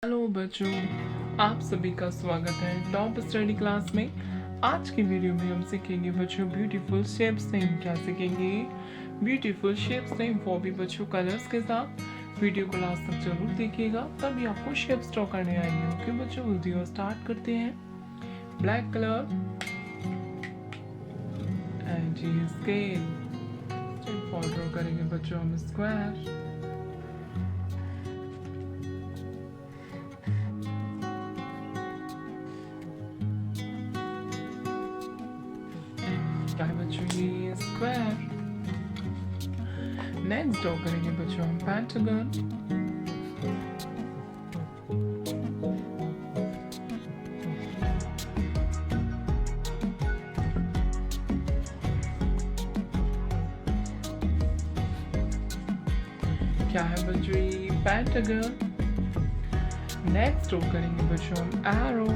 Hello बच्चों, आप सभी का स्वागत है टॉप स्टडी क्लास में। आज की वीडियो में हम सीखेंगे बच्चों ब्यूटीफुल शेप्स नेम। क्या सीखेंगे? ब्यूटीफुल शेप्स नेम, वो भी बच्चों कलर्स के साथ। वीडियो को लास्ट तक जरूर देखिएगा, तभी आपको शेप्स ड्रॉ करने आएंगे। ओके बच्चों, वीडियो स्टार्ट करते हैं। Black colour and scale draw करेंगे बच्चों हम स्क्वायर। क्या है बच्चों? ये स्क्वायर। नेक्स्ट ड्रॉ करेंगे बच्चों हम पेंटागन। क्या है बच्चों? ये पेंटागन। नेक्स्ट ड्रॉ करेंगे बच्चों हम एरो।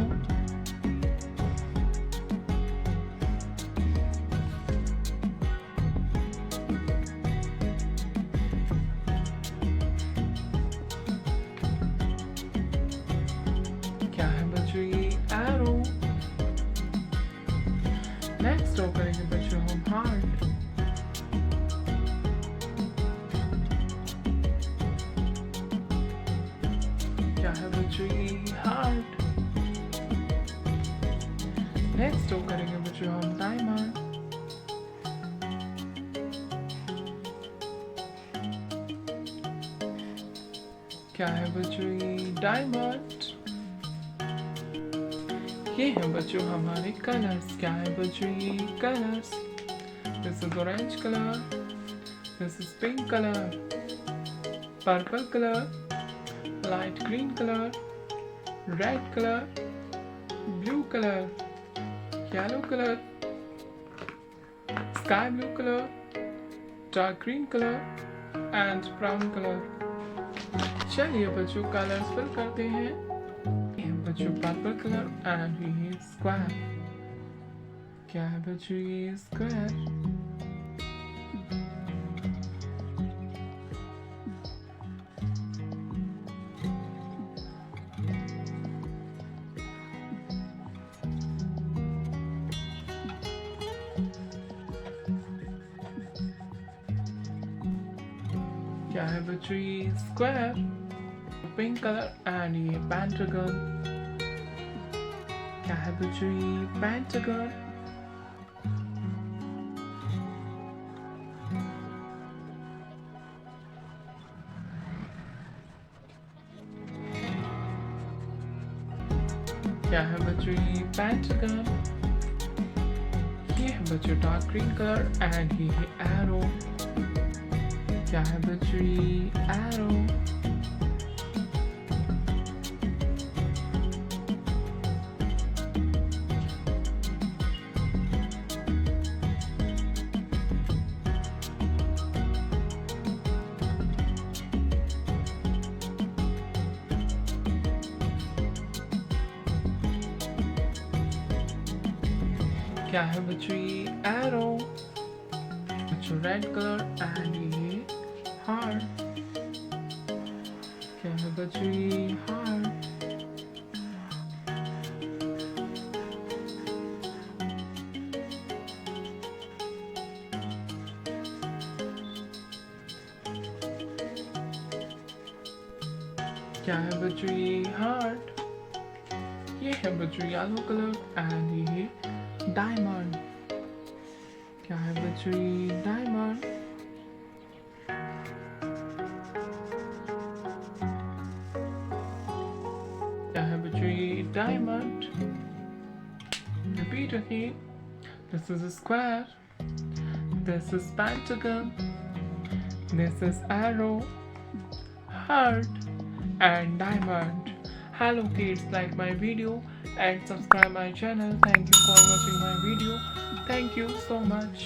क्या है बच्चों? ये एरो। नेक्स्ट ड्रॉ करेंगे बच्चों हम हार्ट। क्या है बच्चों? ये हार्ट। नेक्स्ट ड्रॉ करेंगे बच्चों हम डायमंड। क्या है बच्चों? ये डायमंड। ये है बच्चों हमारे कलर्स। क्या है बच्चों? ये colours. This is orange colour, this is pink colour, purple colour, light green colour, red colour, blue colour, yellow colour, sky blue colour, dark green colour and brown colour. चलिए बच्चों कलर्स फिल करते हैं। ये है बच्चों purple colour and ये square. क्या है बच्चों? ये स्क्वायर। क्या है बच्चों? ये स्क्वायर। पिंक कलर एंड ये पेंटागन। क्या है बच्चों? ये पेंटागन। क्या है बच्चों? ये पेंटागन। ये है बच्चों डार्क ग्रीन कलर एंड ये है एरो। क्या है बच्चों? ये एरो। क्या है बच्चों? ये एरो। बच्चों रेड कलर एंड ये हार्ट। क्या है बच्चों? ये हार्ट। क्या है बच्चों? ये हार्ट। ये है बच्चों येलो कलर एंड ये डायमंड। क्या है बच्चों? ये डायमंड। क्या है बच्चों? ये diamond. Repeat again. This is a square. This is pentagon. This is arrow, heart, and diamond. Hello kids, like my video and subscribe my channel. Thank you for watching my video. Thank you so much.